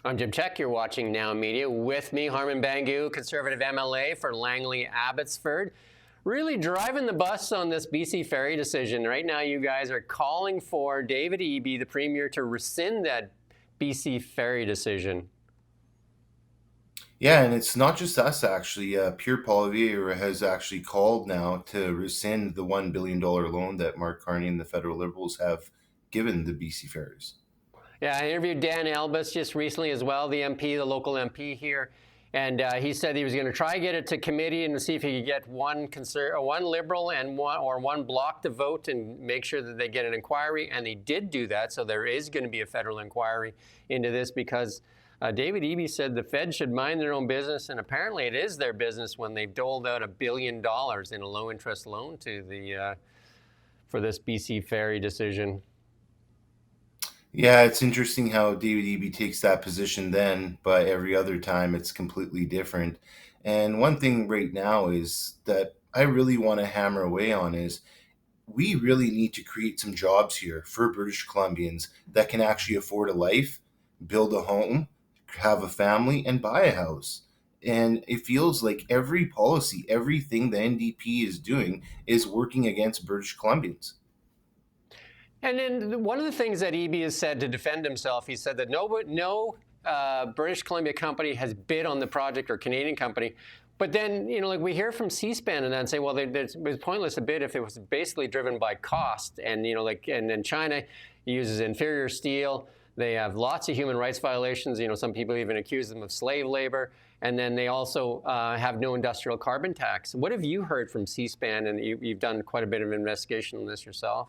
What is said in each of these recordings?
I'm Jim Check. You're watching Now Media. With me, Harman Bhangu, Conservative MLA for Langley Abbotsford. Really driving the bus on this BC Ferry decision. Right now, you guys are calling for David Eby, the Premier, to rescind that BC Ferry decision. Yeah, and it's not just us actually. Pierre Poilievre has actually called now to rescind the $1 billion loan that Mark Carney and the federal Liberals have given the BC Ferries. Yeah, I interviewed Dan Albus just recently as well, the MP, the local MP here. And he said he was going to try to get it to committee and see if he could get one Liberal and one Bloc to vote and make sure that they get an inquiry. And they did do that. So there is going to be a federal inquiry into this because David Eby said the Fed should mind their own business. And apparently it is their business when they've doled out $1 billion in a low interest loan to the for this BC Ferry decision. Yeah, it's interesting how David Eby takes that position then, but every other time it's completely different. And one thing right now is that I really want to hammer away on is we really need to create some jobs here for British Columbians that can actually afford a life, build a home, have a family, and buy a house. And it feels like every policy, everything the NDP is doing is working against British Columbians. And then one of the things that Eby has said to defend himself, he said that no British Columbia company has bid on the project or Canadian company. But then, like we hear from C-SPAN and then say, well, it was pointless to bid if it was basically driven by cost. And, and then China uses inferior steel. They have lots of human rights violations. Some people even accuse them of slave labor. And then they also have no industrial carbon tax. What have you heard from C-SPAN? And you've done quite a bit of investigation on this yourself.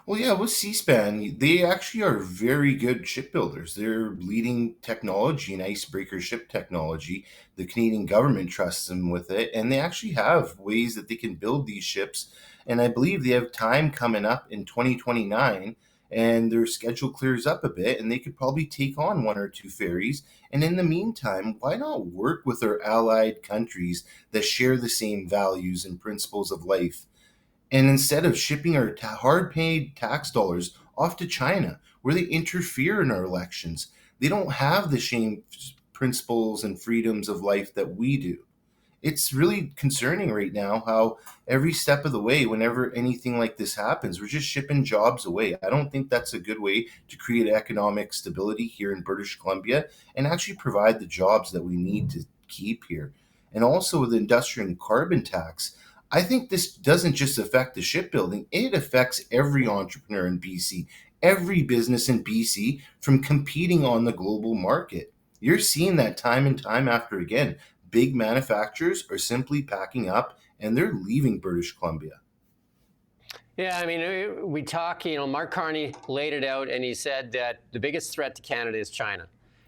Well, yeah, with C-SPAN, they actually are very good shipbuilders. They're leading technology in icebreaker ship technology. The Canadian government trusts them with it, and they actually have ways that they can build these ships. And I believe they have time coming up in 2029, and their schedule clears up a bit, and they could probably take on one or two ferries. And in the meantime, why not work with our allied countries that share the same values and principles of life? And instead of shipping our hard paid tax dollars off to China, where they interfere in our elections, they don't have the same principles and freedoms of life that we do. It's really concerning right now how every step of the way, whenever anything like this happens, we're just shipping jobs away. I don't think that's a good way to create economic stability here in British Columbia and actually provide the jobs that we need to keep here. And also with the industrial and carbon tax, I think this doesn't just affect the shipbuilding, it affects every entrepreneur in BC, every business in BC from competing on the global market. You're seeing that time and time after again. Big manufacturers are simply packing up and they're leaving British Columbia. Yeah, I mean, we talk, Mark Carney laid it out and he said that the biggest threat to Canada is China.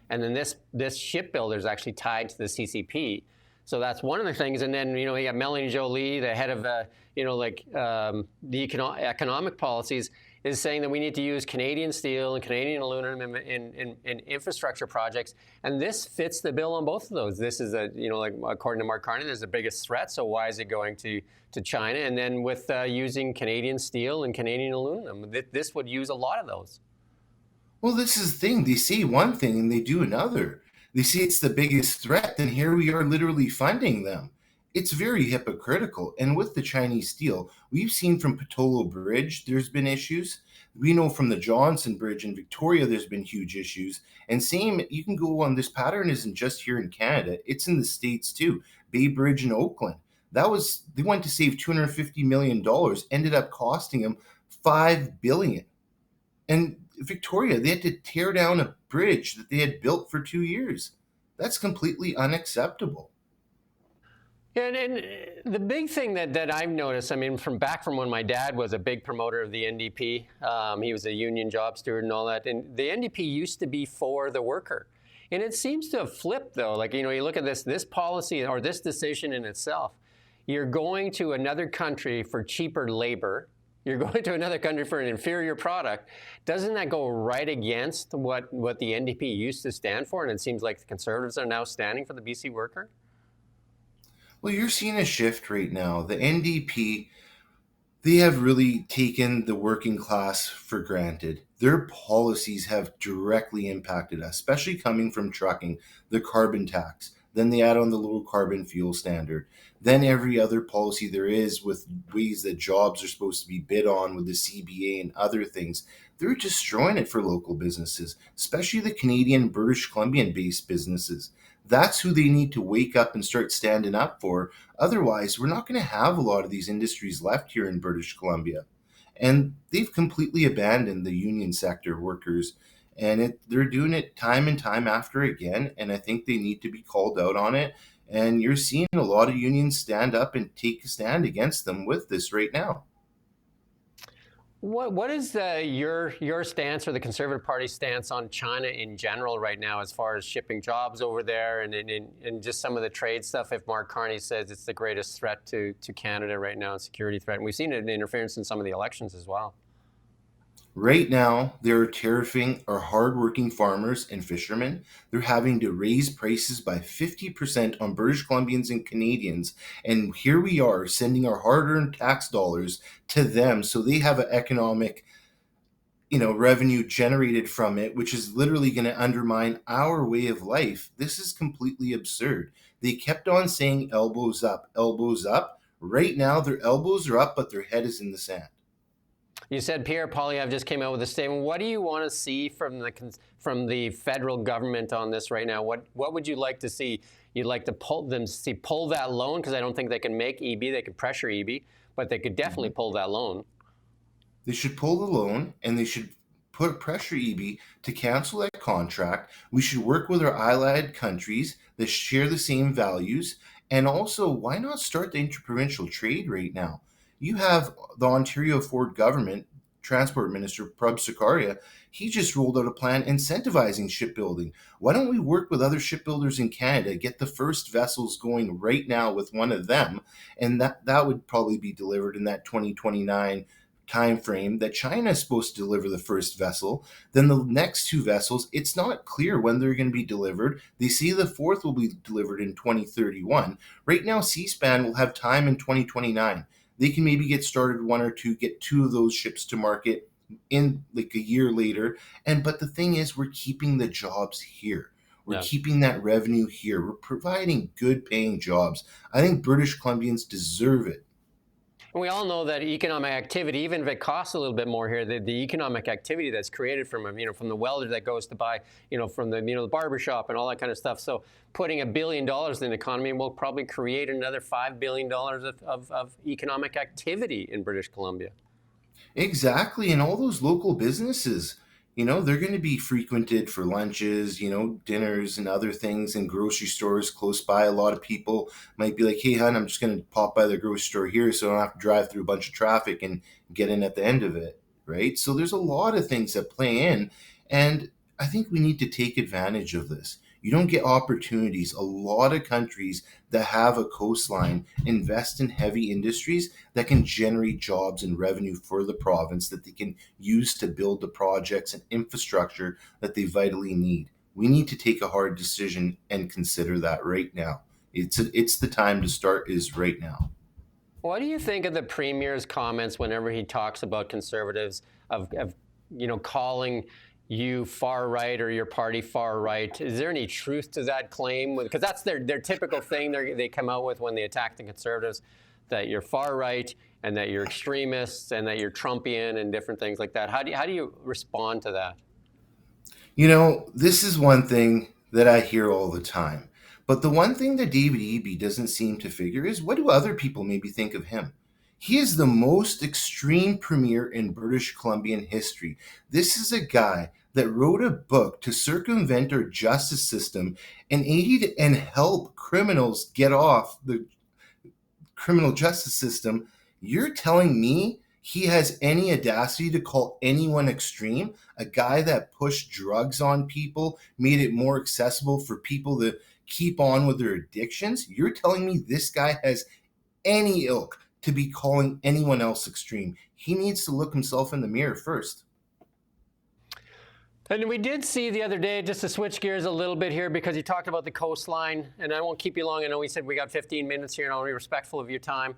And then this shipbuilder is actually tied to the CCP. So that's one of the things. And then, you got Melanie Joly, the head of, the economic policies, is saying that we need to use Canadian steel and Canadian aluminum in infrastructure projects. And this fits the bill on both of those. This is according to Mark Carney, there's the biggest threat. So why is it going to China? And then with using Canadian steel and Canadian aluminum, this would use a lot of those. Well, this is the thing. They say one thing and they do another. They say it's the biggest threat, and here we are literally funding them. It's very hypocritical. And with the Chinese steel, we've seen from Patolo Bridge, there's been issues. We know from the Johnson Bridge in Victoria, there's been huge issues. And same, you can go on, this pattern isn't just here in Canada, it's in the States too. Bay Bridge in Oakland. They went to save $250 million, ended up costing them $5 billion. And Victoria, they had to tear down a bridge that they had built for 2 years. That's completely unacceptable. And the big thing that I've noticed, I mean, from when my dad was a big promoter of the NDP, he was a union job steward and all that. And the NDP used to be for the worker. And it seems to have flipped, though. Like, you look at this policy or this decision in itself. You're going to another country for cheaper labor. You're going to another country for an inferior product. Doesn't that go right against what the NDP used to stand for? And it seems like the Conservatives are now standing for the BC worker. Well, you're seeing a shift right now. The NDP They have really taken the working class for granted. Their policies have directly impacted us, especially coming from trucking, the carbon tax. Then they add on the low carbon fuel standard. Then every other policy there is with ways that jobs are supposed to be bid on with the CBA and other things. They're destroying it for local businesses, especially the Canadian, British Columbian based businesses. That's who they need to wake up and start standing up for. Otherwise, we're not going to have a lot of these industries left here in British Columbia. And they've completely abandoned the union sector workers. And they're doing it time and time after again. And I think they need to be called out on it. And you're seeing a lot of unions stand up and take a stand against them with this right now. What is your stance or the Conservative Party's stance on China in general right now, as far as shipping jobs over there and just some of the trade stuff? If Mark Carney says it's the greatest threat to Canada right now, and security threat, and we've seen it in interference in some of the elections as well. Right now, they're tariffing our hardworking farmers and fishermen. They're having to raise prices by 50% on British Columbians and Canadians. And here we are sending our hard earned tax dollars to them so they have an economic revenue generated from it, which is literally going to undermine our way of life. This is completely absurd. They kept on saying elbows up, elbows up. Right now, their elbows are up, but their head is in the sand. You said Pierre Poilievre just came out with a statement. What do you want to see from the federal government on this right now? What would you like to see? You'd like to pull that loan, because I don't think they can make EB. They could pressure EB, but they could definitely pull that loan. They should pull the loan and they should put pressure EB to cancel that contract. We should work with our allied countries that share the same values. And also, why not start the interprovincial trade right now? You have the Ontario Ford government, Transport Minister Prab Sakaria, he just rolled out a plan incentivizing shipbuilding. Why don't we work with other shipbuilders in Canada, get the first vessels going right now with one of them, and that would probably be delivered in that 2029 time frame that China is supposed to deliver the first vessel. Then the next two vessels, it's not clear when they're going to be delivered. They say the fourth will be delivered in 2031. Right now, C-SPAN will have time in 2029. They can maybe get started one or two, get two of those ships to market in like a year later. But the thing is, we're keeping the jobs here. We're keeping that revenue here. We're providing good paying jobs. I think British Columbians deserve it. And we all know that economic activity, even if it costs a little bit more here, the economic activity that's created from from the welder that goes to buy, from the barber shop and all that kind of stuff. So putting $1 billion in the economy will probably create another $5 billion of economic activity in British Columbia. Exactly. And all those local businesses, they're going to be frequented for lunches, dinners and other things in grocery stores close by. A lot of people might be like, hey, hon, I'm just going to pop by the grocery store here so I don't have to drive through a bunch of traffic and get in at the end of it. Right. So there's a lot of things that play in. And I think we need to take advantage of this. You don't get opportunities. A lot of countries that have a coastline invest in heavy industries that can generate jobs and revenue for the province that they can use to build the projects and infrastructure that they vitally need. We need to take a hard decision and consider that right now. It's the time to start is right now. What do you think of the Premier's comments whenever he talks about Conservatives of calling you far right or your party far right? Is there any truth to that claim? Because that's their typical thing they come out with when they attack the Conservatives, that you're far right and that you're extremists and that you're Trumpian and different things like that. How do you respond to that? This is one thing that I hear all the time. But the one thing that David Eby doesn't seem to figure is, what do other people maybe think of him? He is the most extreme premier in British Columbian history. This is a guy that wrote a book to circumvent our justice system and aid and help criminals get off the criminal justice system. You're telling me he has any audacity to call anyone extreme? A guy that pushed drugs on people, made it more accessible for people to keep on with their addictions? You're telling me this guy has any ilk to be calling anyone else extreme? He needs to look himself in the mirror first. And we did see the other day, just to switch gears a little bit here, because you talked about the coastline, and I won't keep you long. I know we said we got 15 minutes here, and I'll be respectful of your time.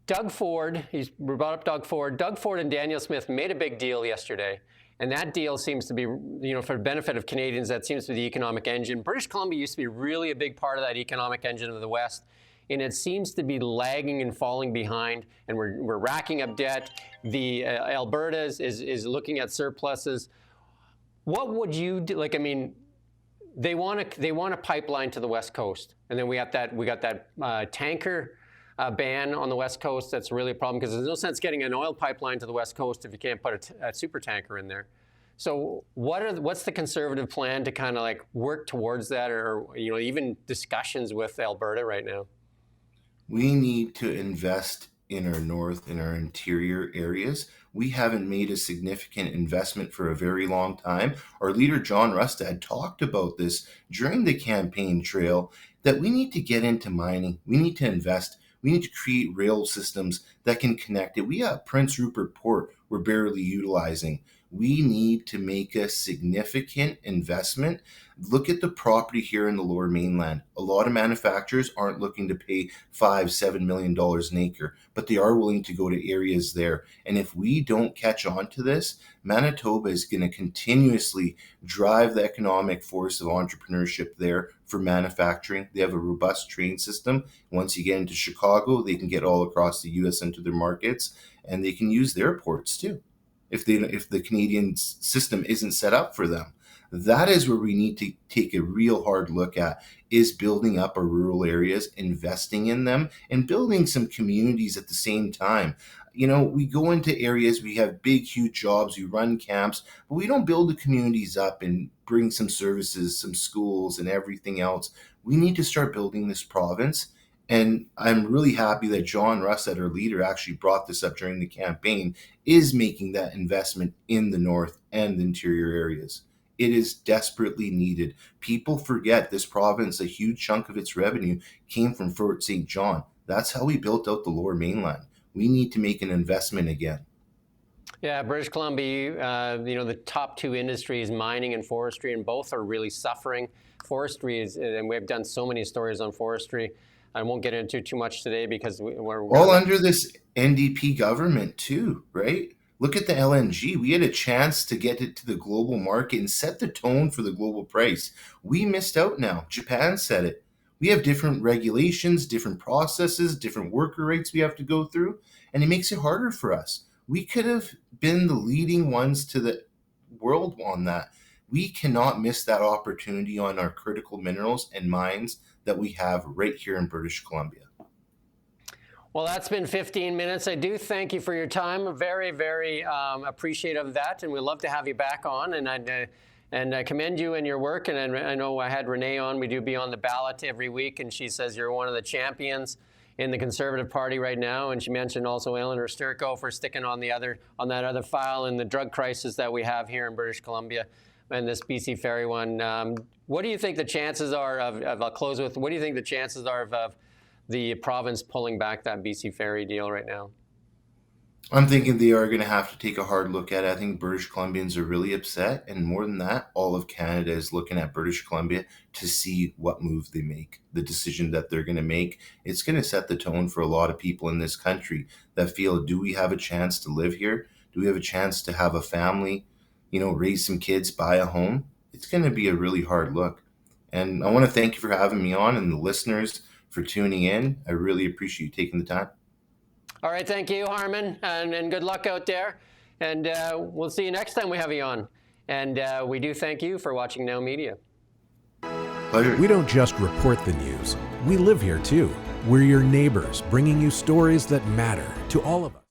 Doug Ford, we brought up Doug Ford. Doug Ford and Daniel Smith made a big deal yesterday. And that deal seems to be, for the benefit of Canadians, that seems to be the economic engine. British Columbia used to be really a big part of that economic engine of the West. And it seems to be lagging and falling behind. And we're racking up debt. The Alberta is looking at surpluses. What would you do? Like, I mean, they want a pipeline to the West Coast. And then we got that tanker ban on the West Coast. That's really a problem because there's no sense getting an oil pipeline to the West Coast if you can't put a super tanker in there. So what's the Conservative plan to kind of like work towards that, or even discussions with Alberta right now? We need to invest in our north, in our interior areas. We haven't made a significant investment for a very long time. Our leader, John Rustad, talked about this during the campaign trail, that we need to get into mining. We need to invest. We need to create rail systems that can connect it. We have Prince Rupert Port we're barely utilizing. We need to make a significant investment. Look at the property here in the Lower Mainland. A lot of manufacturers aren't looking to pay $5-7 million an acre, but they are willing to go to areas there. And if we don't catch on to this, Manitoba is going to continuously drive the economic force of entrepreneurship there for manufacturing. They have a robust train system. Once you get into Chicago, they can get all across the U.S. into their markets, and they can use their ports too, if the Canadian system isn't set up for them. That is where we need to take a real hard look at, is building up our rural areas, investing in them, and building some communities at the same time. We go into areas, we have big, huge jobs, we run camps, but we don't build the communities up and bring some services, some schools, and everything else. We need to start building this province. And I'm really happy that John Rustad, our leader, actually brought this up during the campaign, is making that investment in the north and the interior areas. It is desperately needed. People forget this province, a huge chunk of its revenue came from Fort St. John. That's how we built out the Lower Mainland. We need to make an investment again. Yeah, British Columbia, the top two industries, mining and forestry, and both are really suffering. Forestry is, and we've done so many stories on forestry. I won't get into too much today because we're all under this NDP government too, right? Look at the LNG. We had a chance to get it to the global market and set the tone for the global price. We missed out now. Japan said it. We have different regulations, different processes, different worker rates we have to go through, and it makes it harder for us. We could have been the leading ones to the world on that. We cannot miss that opportunity on our critical minerals and mines that we have right here in British Columbia. Well, that's been 15 minutes. I do thank you for your time. Very, very appreciative of that, and we'd love to have you back on. And I commend you and your work. And I know I had Renee on. We do be on the ballot every week, and she says you're one of the champions in the Conservative Party right now. And she mentioned also Eleanor Sturko for sticking on that other file in the drug crisis that we have here in British Columbia, and this BC Ferry one. What do you think the chances are of I'll close with, what do you think the chances are of the province pulling back that BC Ferry deal right now? I'm thinking they are going to have to take a hard look at it. I think British Columbians are really upset. And more than that, all of Canada is looking at British Columbia to see what move they make, the decision that they're going to make. It's going to set the tone for a lot of people in this country that feel, do we have a chance to live here? Do we have a chance to have a family, raise some kids, buy a home? It's going to be a really hard look. And I want to thank you for having me on, and the listeners for tuning in. I really appreciate you taking the time. All right, thank you, Harman, and good luck out there. And we'll see you next time we have you on. And we do thank you for watching Now Media. Pleasure. We don't just report the news. We live here too. We're your neighbors, bringing you stories that matter to all of us.